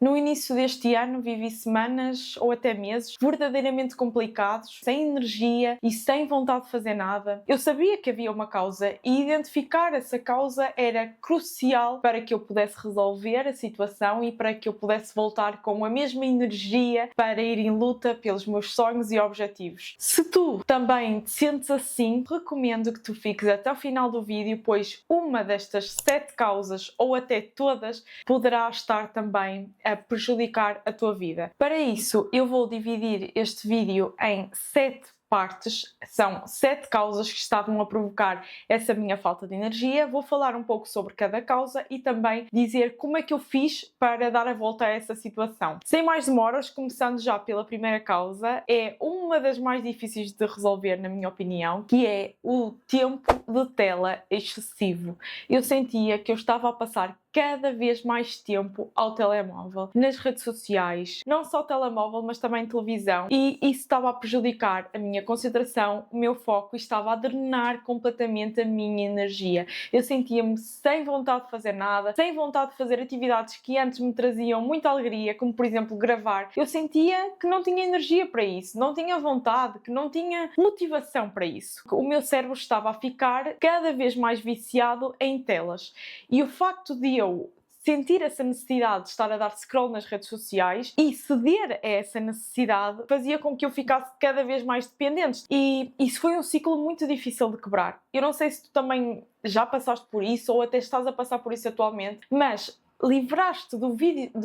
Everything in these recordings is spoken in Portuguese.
No início deste ano vivi semanas ou até meses verdadeiramente complicados, sem energia e sem vontade de fazer nada. Eu sabia que havia uma causa e identificar essa causa era crucial para que eu pudesse resolver a situação e para que eu pudesse voltar com a mesma energia para ir em luta pelos meus sonhos e objetivos. Se tu também te sentes assim, recomendo que tu fiques até o final do vídeo, pois uma destas 7 causas, ou até todas, poderá estar também a prejudicar a tua vida. Para isso, eu vou dividir este vídeo em 7 partes, são 7 causas que estavam a provocar essa minha falta de energia. Vou falar um pouco sobre cada causa e também dizer como é que eu fiz para dar a volta a essa situação. Sem mais demoras, começando já pela primeira causa, é uma das mais difíceis de resolver, na minha opinião, que é o tempo de tela excessivo. Eu sentia que eu estava a passar cada vez mais tempo ao telemóvel, nas redes sociais, não só telemóvel, mas também televisão, e isso estava a prejudicar a minha concentração, o meu foco, e estava a drenar completamente a minha energia. Eu sentia-me sem vontade de fazer nada, sem vontade de fazer atividades que antes me traziam muita alegria, como por exemplo gravar. Eu sentia que não tinha energia para isso, não tinha vontade, que não tinha motivação para isso. O meu cérebro estava a ficar cada vez mais viciado em telas, e o facto de eu sentir essa necessidade de estar a dar scroll nas redes sociais e ceder a essa necessidade fazia com que eu ficasse cada vez mais dependente. E isso foi um ciclo muito difícil de quebrar. Eu não sei se tu também já passaste por isso ou até estás a passar por isso atualmente, mas livrar-te do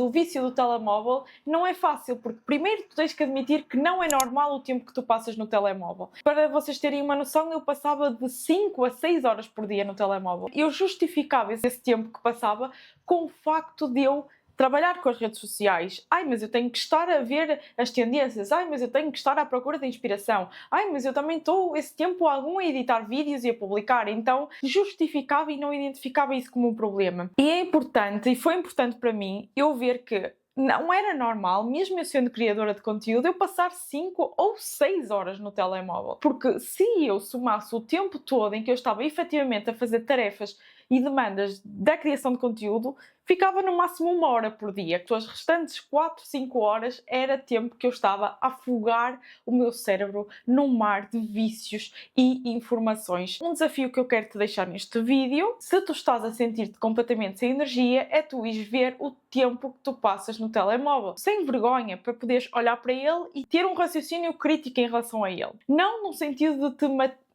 vício do telemóvel não é fácil, porque primeiro tu tens que admitir que não é normal o tempo que tu passas no telemóvel. Para vocês terem uma noção, eu passava de 5 a 6 horas por dia no telemóvel. Eu justificava esse tempo que passava com o facto de eu trabalhar com as redes sociais. Ai, mas eu tenho que estar a ver as tendências. Ai, mas eu tenho que estar à procura de inspiração. Ai, mas eu também estou esse tempo algum a editar vídeos e a publicar. Então, justificava e não identificava isso como um problema. E é importante, e foi importante para mim, eu ver que não era normal, mesmo eu sendo criadora de conteúdo, eu passar 5 ou 6 horas no telemóvel. Porque se eu somasse o tempo todo em que eu estava efetivamente a fazer tarefas e demandas da criação de conteúdo, ficava no máximo 1 hora por dia. As restantes 4, 5 horas era tempo que eu estava a afogar o meu cérebro num mar de vícios e informações. Um desafio que eu quero te deixar neste vídeo, se tu estás a sentir-te completamente sem energia, é tu ires ver o tempo que tu passas no telemóvel, sem vergonha, para poderes olhar para ele e ter um raciocínio crítico em relação a ele. Não no sentido de te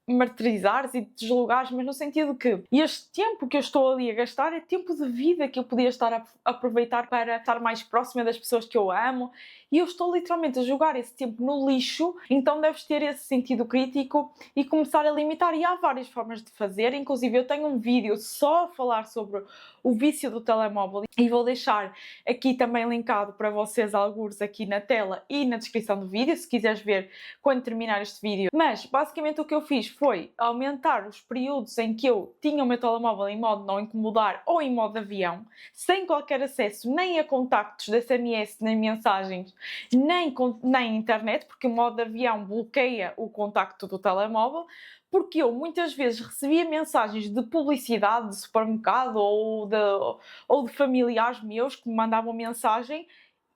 martirizares e te deslogares, mas no sentido que este tempo que eu estou ali a gastar é tempo de vida que eu podia estar a aproveitar para estar mais próxima das pessoas que eu amo, e eu estou literalmente a jogar esse tempo no lixo. Então deves ter esse sentido crítico e começar a limitar, e há várias formas de fazer. Inclusive eu tenho um vídeo só a falar sobre o vício do telemóvel e vou deixar aqui também linkado para vocês algures aqui na tela e na descrição do vídeo, se quiseres ver quando terminar este vídeo. Mas basicamente o que eu fiz foi aumentar os períodos em que eu tinha o meu telemóvel em modo não incomodar ou em modo avião, sem qualquer acesso nem a contactos de SMS, nem mensagens, nem internet, porque o modo avião bloqueia o contacto do telemóvel. Porque eu muitas vezes recebia mensagens de publicidade de supermercado ou de familiares meus que me mandavam mensagem,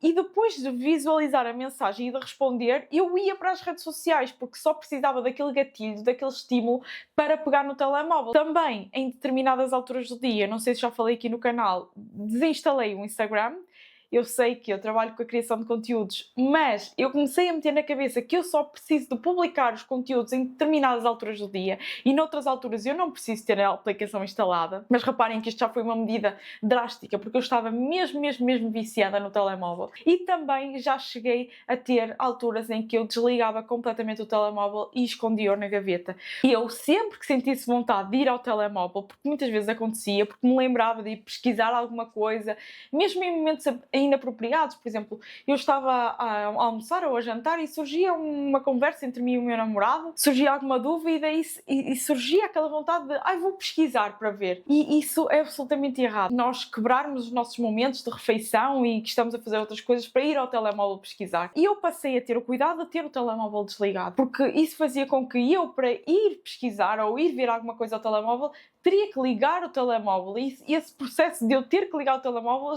e depois de visualizar a mensagem e de responder, eu ia para as redes sociais, porque só precisava daquele gatilho, daquele estímulo para pegar no telemóvel. Também, em determinadas alturas do dia, não sei se já falei aqui no canal, desinstalei o Instagram. Eu sei que eu trabalho com a criação de conteúdos, mas eu comecei a meter na cabeça que eu só preciso de publicar os conteúdos em determinadas alturas do dia, e noutras alturas eu não preciso ter a aplicação instalada. Mas reparem que isto já foi uma medida drástica, porque eu estava mesmo viciada no telemóvel. E também já cheguei a ter alturas em que eu desligava completamente o telemóvel e escondia-o na gaveta. E eu sempre que sentisse vontade de ir ao telemóvel, porque muitas vezes acontecia, porque me lembrava de ir pesquisar alguma coisa, mesmo em momentos inapropriados. Por exemplo, eu estava a almoçar ou a jantar e surgia uma conversa entre mim e o meu namorado, surgia alguma dúvida e surgia aquela vontade de vou pesquisar para ver. E isso é absolutamente errado. Nós quebrarmos os nossos momentos de refeição e que estamos a fazer outras coisas para ir ao telemóvel pesquisar. E eu passei a ter o cuidado de ter o telemóvel desligado, porque isso fazia com que eu, para ir pesquisar ou ir ver alguma coisa ao telemóvel, teria que ligar o telemóvel e esse processo de eu ter que ligar o telemóvel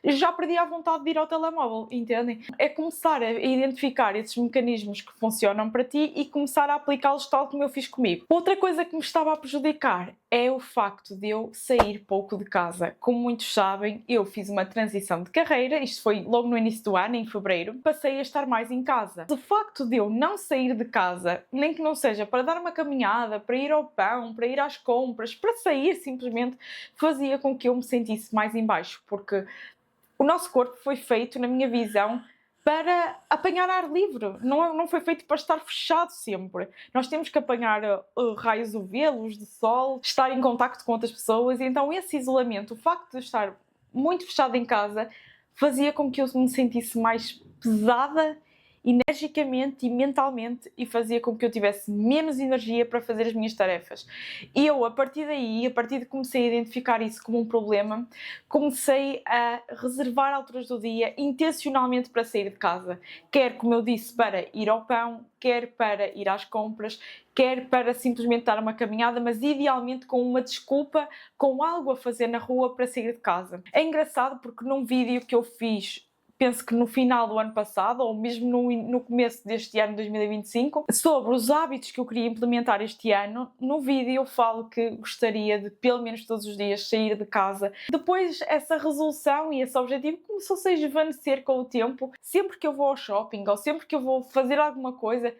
já perdi a vontade de ir ao telemóvel, entendem? É começar a identificar esses mecanismos que funcionam para ti e começar a aplicá-los tal como eu fiz comigo. Outra coisa que me estava a prejudicar é o facto de eu sair pouco de casa. Como muitos sabem, eu fiz uma transição de carreira, isto foi logo no início do ano, em fevereiro, passei a estar mais em casa. O facto de eu não sair de casa, nem que não seja para dar uma caminhada, para ir ao pão, para ir às compras, para sair simplesmente, fazia com que eu me sentisse mais em baixo, porque o nosso corpo foi feito, na minha visão, para apanhar ar livre, não foi feito para estar fechado sempre. Nós temos que apanhar raios UV, luz de sol, estar em contacto com outras pessoas, e então esse isolamento, o facto de estar muito fechado em casa, fazia com que eu me sentisse mais pesada energicamente e mentalmente, e fazia com que eu tivesse menos energia para fazer as minhas tarefas. E eu, a partir daí, a partir de que comecei a identificar isso como um problema, comecei a reservar alturas do dia intencionalmente para sair de casa. Quer, como eu disse, para ir ao pão, quer para ir às compras, quer para simplesmente dar uma caminhada, mas idealmente com uma desculpa, com algo a fazer na rua para sair de casa. É engraçado porque num vídeo que eu fiz, penso que no final do ano passado, ou mesmo no começo deste ano, 2025, sobre os hábitos que eu queria implementar este ano, no vídeo eu falo que gostaria de, pelo menos todos os dias, sair de casa. Depois, essa resolução e esse objetivo começou-se a esvanecer com o tempo. Sempre que eu vou ao shopping, ou sempre que eu vou fazer alguma coisa,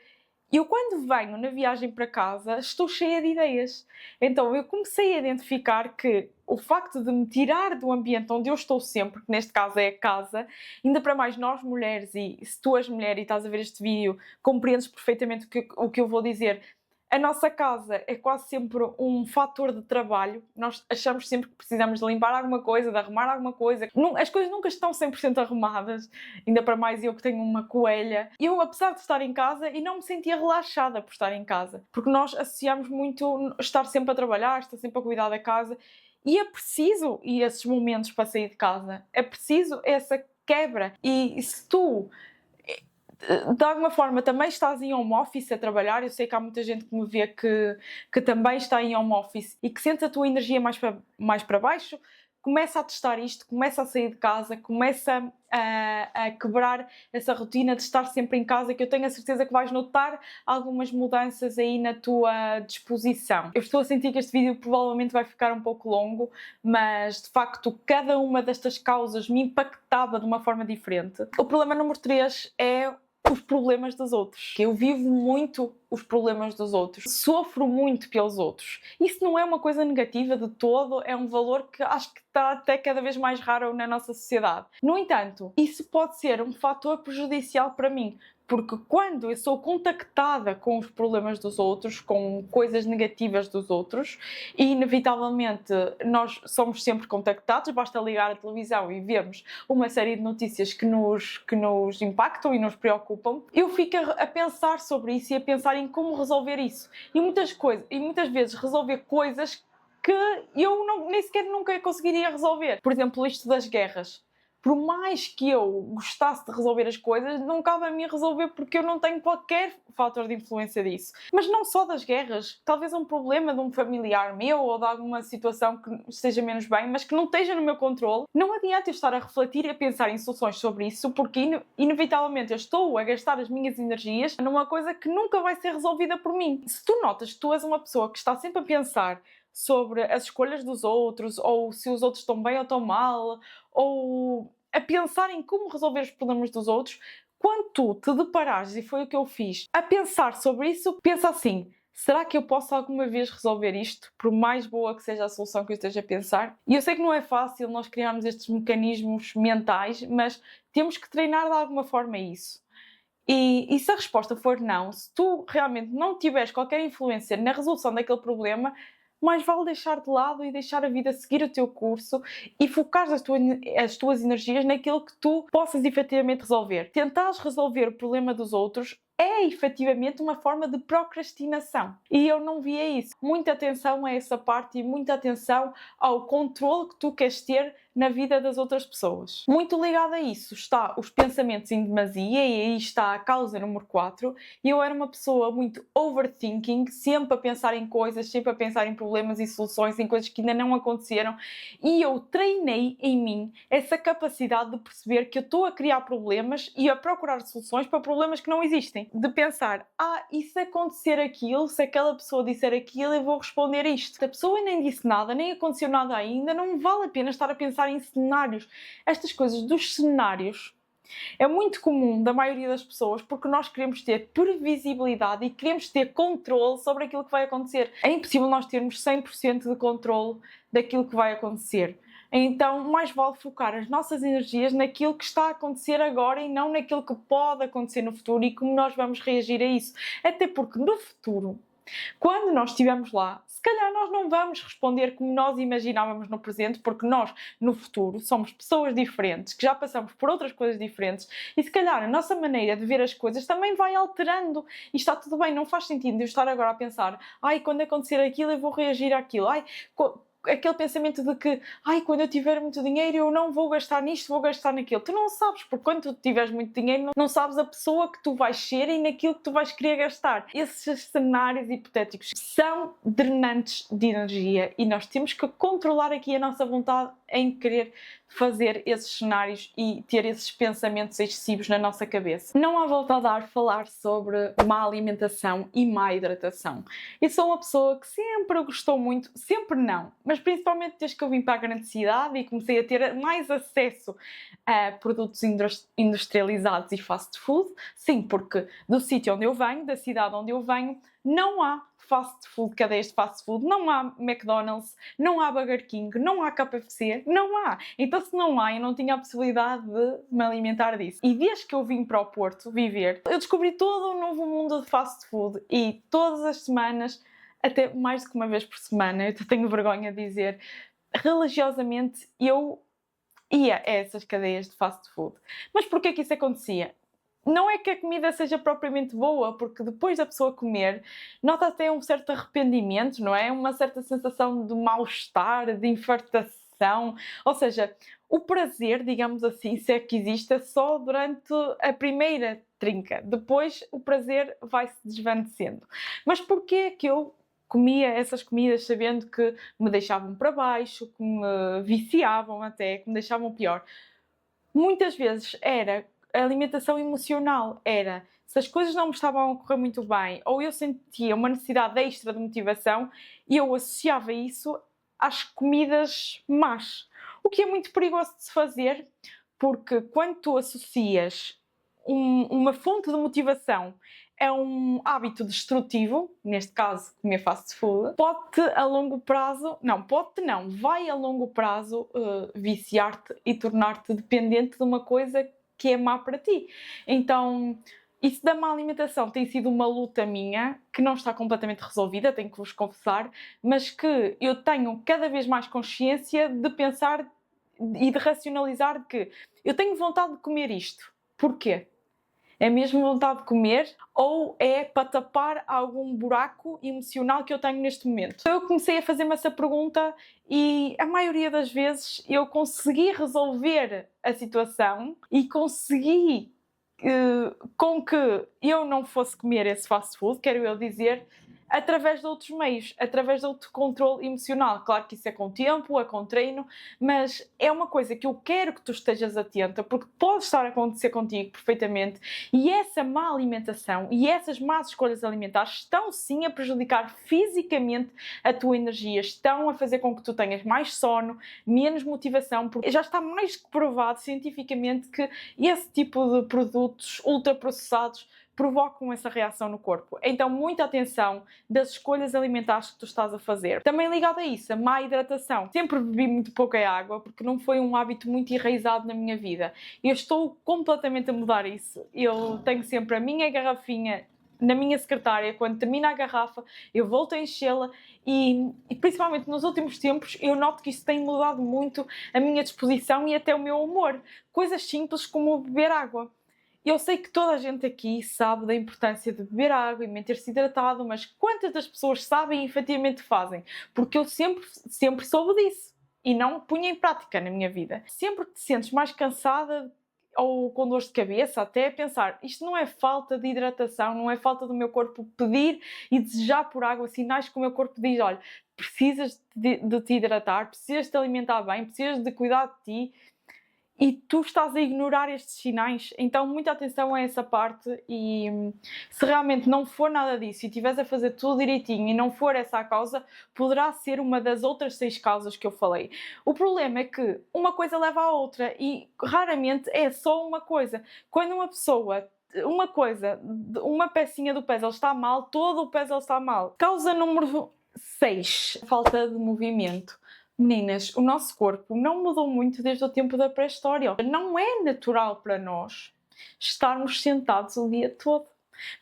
eu, quando venho na viagem para casa, estou cheia de ideias. Então eu comecei a identificar que o facto de me tirar do ambiente onde eu estou sempre, que neste caso é a casa, ainda para mais nós mulheres, e se tu és mulher e estás a ver este vídeo, compreendes perfeitamente o que eu vou dizer. A nossa casa é quase sempre um fator de trabalho. Nós achamos sempre que precisamos de limpar alguma coisa, de arrumar alguma coisa. As coisas nunca estão 100% arrumadas, ainda para mais eu que tenho uma coelha. Eu, apesar de estar em casa, e não me sentia relaxada por estar em casa, porque nós associamos muito estar sempre a trabalhar, estar sempre a cuidar da casa, e é preciso esses momentos para sair de casa. É preciso essa quebra. E se tu de alguma forma também estás em home office a trabalhar, eu sei que há muita gente que me vê que também está em home office e que sente a tua energia mais para baixo, começa a testar isto, começa a sair de casa, começa a quebrar essa rotina de estar sempre em casa, que eu tenho a certeza que vais notar algumas mudanças aí na tua disposição. Eu estou a sentir que este vídeo provavelmente vai ficar um pouco longo, mas de facto cada uma destas causas me impactava de uma forma diferente. O problema número 3 é os problemas dos outros. Eu vivo muito os problemas dos outros, sofro muito pelos outros. Isso não é uma coisa negativa de todo, é um valor que acho que está até cada vez mais raro na nossa sociedade. No entanto, isso pode ser um fator prejudicial para mim, porque quando eu sou contactada com os problemas dos outros, com coisas negativas dos outros, e inevitavelmente nós somos sempre contactados, basta ligar a televisão e vemos uma série de notícias que nos impactam e nos preocupam, eu fico a pensar sobre isso e a pensar em como resolver isso. E muitas vezes resolver coisas que eu nem sequer nunca conseguiria resolver. Por exemplo, isto das guerras. Por mais que eu gostasse de resolver as coisas, não cabe a mim resolver porque eu não tenho qualquer fator de influência disso. Mas não só das guerras, talvez um problema de um familiar meu ou de alguma situação que esteja menos bem, mas que não esteja no meu controle. Não adianta eu estar a refletir e a pensar em soluções sobre isso, porque inevitavelmente eu estou a gastar as minhas energias numa coisa que nunca vai ser resolvida por mim. Se tu notas que tu és uma pessoa que está sempre a pensar sobre as escolhas dos outros, ou se os outros estão bem ou estão mal, ou a pensar em como resolver os problemas dos outros, quando tu te deparares, e foi o que eu fiz, a pensar sobre isso, pensa assim: será que eu posso alguma vez resolver isto, por mais boa que seja a solução que eu esteja a pensar? E eu sei que não é fácil nós criarmos estes mecanismos mentais, mas temos que treinar de alguma forma isso. E se a resposta for não, se tu realmente não tiveres qualquer influência na resolução daquele problema, mais vale deixar de lado e deixar a vida seguir o teu curso e focar as tuas energias naquilo que tu possas efetivamente resolver. Tentares resolver o problema dos outros é efetivamente uma forma de procrastinação. E eu não via isso. Muita atenção a essa parte e muita atenção ao controle que tu queres ter na vida das outras pessoas. Muito ligado a isso está os pensamentos em demasia, e aí está a causa número 4. Eu era uma pessoa muito overthinking, sempre a pensar em coisas, sempre a pensar em problemas e soluções, em coisas que ainda não aconteceram, e eu treinei em mim essa capacidade de perceber que eu estou a criar problemas e a procurar soluções para problemas que não existem. De pensar, e se acontecer aquilo, se aquela pessoa disser aquilo, eu vou responder isto. Se a pessoa nem disse nada, nem aconteceu nada ainda, não vale a pena estar a pensar em cenários. Estas coisas dos cenários é muito comum da maioria das pessoas, porque nós queremos ter previsibilidade e queremos ter controle sobre aquilo que vai acontecer. É impossível nós termos 100% de controle daquilo que vai acontecer. Então, mais vale focar as nossas energias naquilo que está a acontecer agora e não naquilo que pode acontecer no futuro e como nós vamos reagir a isso. Até porque no futuro, quando nós estivermos lá, se calhar nós não vamos responder como nós imaginávamos no presente, porque nós, no futuro, somos pessoas diferentes, que já passamos por outras coisas diferentes, e se calhar a nossa maneira de ver as coisas também vai alterando. E está tudo bem, não faz sentido eu estar agora a pensar, quando acontecer aquilo eu vou reagir àquilo, aquele pensamento de que, quando eu tiver muito dinheiro eu não vou gastar nisto, vou gastar naquilo. Tu não sabes, porque quando tu tiveres muito dinheiro não sabes a pessoa que tu vais ser e naquilo que tu vais querer gastar. Esses cenários hipotéticos são drenantes de energia e nós temos que controlar aqui a nossa vontade em querer fazer esses cenários e ter esses pensamentos excessivos na nossa cabeça. Não há volta a dar falar sobre má alimentação e má hidratação. Eu sou uma pessoa que sempre gostou muito, sempre não, mas principalmente desde que eu vim para a grande cidade e comecei a ter mais acesso a produtos industrializados e fast food. Sim, porque do sítio onde eu venho, da cidade onde eu venho, não há fast food, cadeias de fast food, não há McDonald's, não há Burger King, não há KFC, não há. Então se não há, eu não tinha a possibilidade de me alimentar disso. E desde que eu vim para o Porto viver, eu descobri todo um novo mundo de fast food e todas as semanas, até mais do que uma vez por semana, eu tenho vergonha de dizer, religiosamente eu ia a essas cadeias de fast food. Mas porquê que isso acontecia? Não é que a comida seja propriamente boa, porque depois da pessoa comer, nota até um certo arrependimento, não é? Uma certa sensação de mal-estar, de infartação. Ou seja, o prazer, digamos assim, se é que existe, é só durante a primeira trinca. Depois o prazer vai-se desvanecendo. Mas porquê que eu comia essas comidas sabendo que me deixavam para baixo, que me viciavam até, que me deixavam pior? Muitas vezes era a alimentação emocional, se as coisas não me estavam a correr muito bem ou eu sentia uma necessidade extra de motivação, eu associava isso às comidas más. O que é muito perigoso de se fazer, porque quando tu associas uma fonte de motivação é um hábito destrutivo, neste caso comer fast food, pode-te a longo prazo, vai a longo prazo viciar-te e tornar-te dependente de uma coisa que é má para ti. Então, isso da má alimentação tem sido uma luta minha, que não está completamente resolvida, tenho que vos confessar, mas que eu tenho cada vez mais consciência de pensar e de racionalizar que eu tenho vontade de comer isto. Porquê? É mesmo vontade de comer ou é para tapar algum buraco emocional que eu tenho neste momento? Eu comecei a fazer-me essa pergunta e a maioria das vezes eu consegui resolver a situação e consegui com que eu não fosse comer esse fast food, quero eu dizer, através de outros meios, através de outro controle emocional. Claro que isso é com tempo, é com treino, mas é uma coisa que eu quero que tu estejas atenta, porque pode estar a acontecer contigo perfeitamente, e essa má alimentação e essas más escolhas alimentares estão sim a prejudicar fisicamente a tua energia, estão a fazer com que tu tenhas mais sono, menos motivação, porque já está mais que provado cientificamente que esse tipo de produtos ultraprocessados provocam essa reação no corpo. Então, muita atenção das escolhas alimentares que tu estás a fazer. Também ligado a isso, a má hidratação. Sempre bebi muito pouca água, porque não foi um hábito muito enraizado na minha vida. Eu estou completamente a mudar isso. Eu tenho sempre a minha garrafinha na minha secretária, quando termina a garrafa, eu volto a enchê-la e principalmente nos últimos tempos eu noto que isso tem mudado muito a minha disposição e até o meu humor. Coisas simples como beber água. Eu sei que toda a gente aqui sabe da importância de beber água e manter-se hidratado, mas quantas das pessoas sabem e efetivamente fazem? Porque eu sempre soube disso. e não punha em prática na minha vida. Sempre que te sentes mais cansada ou com dores de cabeça, até pensar, isto não é falta de hidratação, não é falta do meu corpo pedir e desejar por água, sinais que o meu corpo diz, olha, precisas de te hidratar, precisas de te alimentar bem, precisas de cuidar de ti, e tu estás a ignorar estes sinais. Então muita atenção a essa parte, e se realmente não for nada disso e estiveres a fazer tudo direitinho e não for essa a causa, poderá ser uma das outras 6 causas que eu falei. O problema é que uma coisa leva à outra e raramente é só uma coisa. Quando uma pecinha do puzzle está mal, todo o puzzle está mal. Causa número 6, falta de movimento. Meninas, o nosso corpo não mudou muito desde o tempo da pré-história. Não é natural para nós estarmos sentados o dia todo.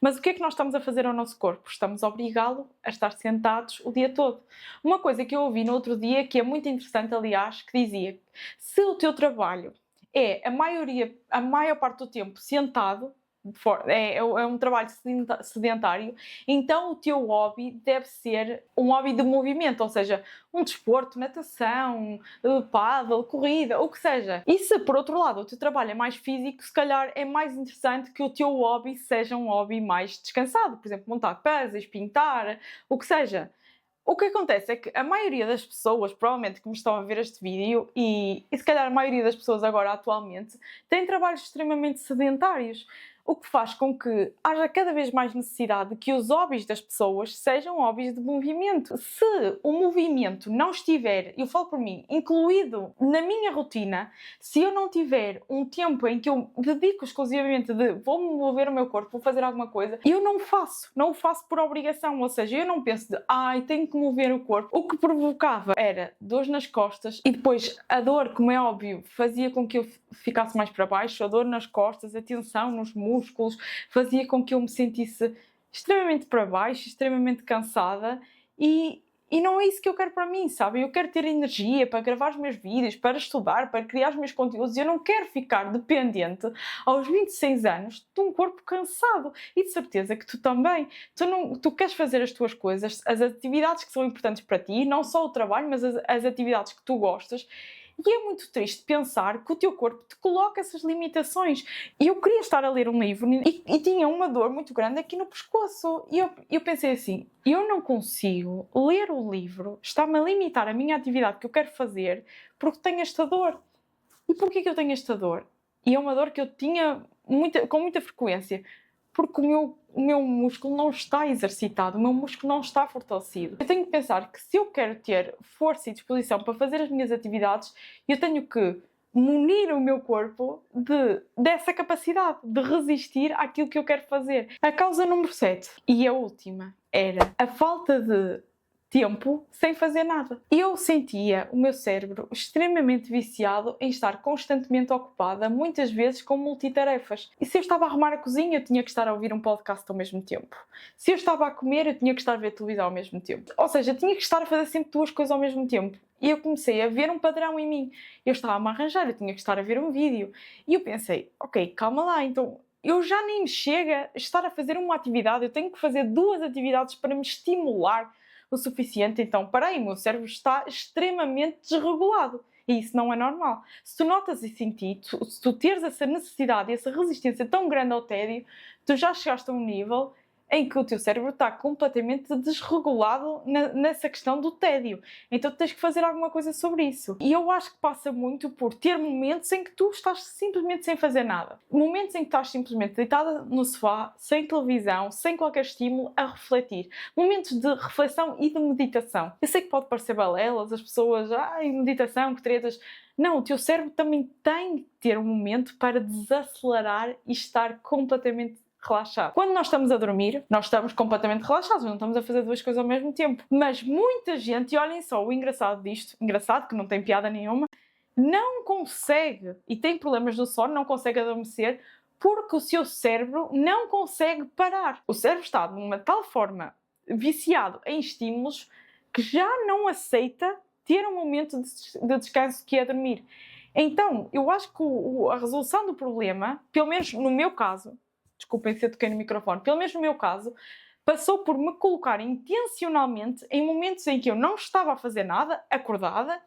Mas o que é que nós estamos a fazer ao nosso corpo? Estamos a obrigá-lo a estar sentados o dia todo. Uma coisa que eu ouvi no outro dia, que é muito interessante, aliás, que dizia: se o teu trabalho é a maior parte do tempo sentado, é um trabalho sedentário, então o teu hobby deve ser um hobby de movimento, ou seja, um desporto, natação, pádel, corrida, o que seja. E se, por outro lado, o teu trabalho é mais físico, se calhar é mais interessante que o teu hobby seja um hobby mais descansado, por exemplo, montar puzzles, pintar, o que seja. O que acontece é que a maioria das pessoas, provavelmente que me estão a ver este vídeo, e se calhar a maioria das pessoas agora atualmente, têm trabalhos extremamente sedentários, o que faz com que haja cada vez mais necessidade de que os hobbies das pessoas sejam hobbies de movimento. Se o movimento não estiver, eu falo por mim, incluído na minha rotina, se eu não tiver um tempo em que eu dedico exclusivamente de vou mover o meu corpo, vou fazer alguma coisa, eu não o faço por obrigação, ou seja, eu não penso de tenho que mover o corpo. O que provocava era dores nas costas e depois a dor, como é óbvio, fazia com que eu ficasse mais para baixo, a dor nas costas, a tensão nos músculos, fazia com que eu me sentisse extremamente para baixo, extremamente cansada, e não é isso que eu quero para mim, sabe? Eu quero ter energia para gravar os meus vídeos, para estudar, para criar os meus conteúdos. Eu não quero ficar dependente aos 26 anos de um corpo cansado. E de certeza que tu também. Tu queres fazer as tuas coisas, as atividades que são importantes para ti, não só o trabalho, mas as atividades que tu gostas. E é muito triste pensar que o teu corpo te coloca essas limitações. E eu queria estar a ler um livro e tinha uma dor muito grande aqui no pescoço. E eu pensei assim, eu não consigo ler o livro, está-me a limitar a minha atividade que eu quero fazer porque tenho esta dor. E porquê que eu tenho esta dor? E é uma dor que eu tinha com muita frequência. Porque o meu músculo não está exercitado, o meu músculo não está fortalecido. Eu tenho que pensar que se eu quero ter força e disposição para fazer as minhas atividades, eu tenho que munir o meu corpo dessa capacidade de resistir àquilo que eu quero fazer. A causa número 7, e a última, era a falta de tempo sem fazer nada. Eu sentia o meu cérebro extremamente viciado em estar constantemente ocupada, muitas vezes com multitarefas. E se eu estava a arrumar a cozinha, eu tinha que estar a ouvir um podcast ao mesmo tempo. Se eu estava a comer, eu tinha que estar a ver televisão ao mesmo tempo. Ou seja, eu tinha que estar a fazer sempre 2 coisas ao mesmo tempo. E eu comecei a ver um padrão em mim. Eu estava a me arranjar, eu tinha que estar a ver um vídeo. E eu pensei, ok, calma lá, então eu já nem me chega a estar a fazer uma atividade, eu tenho que fazer 2 atividades para me estimular o suficiente. Então, o meu cérebro está extremamente desregulado. E isso não é normal. Se tu notas isso em ti, se tu teres essa necessidade e essa resistência tão grande ao tédio, tu já chegaste a um nível em que o teu cérebro está completamente desregulado nessa questão do tédio. Então tens que fazer alguma coisa sobre isso. E eu acho que passa muito por ter momentos em que tu estás simplesmente sem fazer nada. Momentos em que estás simplesmente deitada no sofá, sem televisão, sem qualquer estímulo, a refletir. Momentos de reflexão e de meditação. Eu sei que pode parecer balelas, as pessoas, meditação, que tretas. Não, o teu cérebro também tem que ter um momento para desacelerar e estar completamente relaxado. Quando nós estamos a dormir, nós estamos completamente relaxados, não estamos a fazer 2 coisas ao mesmo tempo. Mas muita gente, e olhem só o engraçado disto, engraçado que não tem piada nenhuma, não consegue, e tem problemas no sono, não consegue adormecer, porque o seu cérebro não consegue parar. O cérebro está de uma tal forma viciado em estímulos que já não aceita ter um momento de descanso que é dormir. Então, eu acho que a resolução do problema, pelo menos no meu caso, desculpem se eu toquei no microfone, pelo menos no meu caso, passou por me colocar intencionalmente em momentos em que eu não estava a fazer nada, acordada,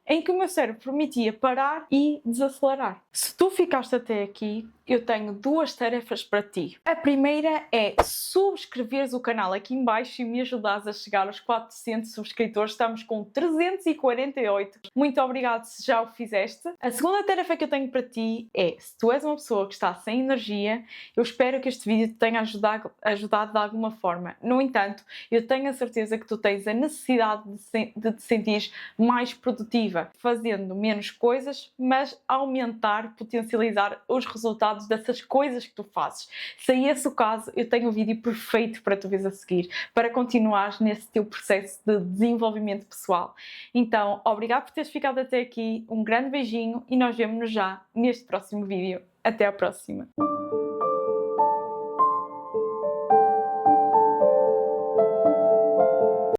em que o meu cérebro permitia parar e desacelerar. Se tu ficaste até aqui, eu tenho 2 tarefas para ti. A primeira é subscreveres o canal aqui em baixo e me ajudares a chegar aos 400 subscritores. Estamos com 348. Muito obrigado se já o fizeste. A segunda tarefa que eu tenho para ti é, se tu és uma pessoa que está sem energia, eu espero que este vídeo te tenha ajudado de alguma forma. No entanto, eu tenho a certeza que tu tens a necessidade de te sentir mais produtiva, fazendo menos coisas, mas aumentar, potencializar os resultados dessas coisas que tu fazes. Se é esse o caso, eu tenho o vídeo perfeito para tu veres a seguir, para continuares nesse teu processo de desenvolvimento pessoal. Então, obrigado por teres ficado até aqui, um grande beijinho e nós vemo-nos já neste próximo vídeo. Até à próxima!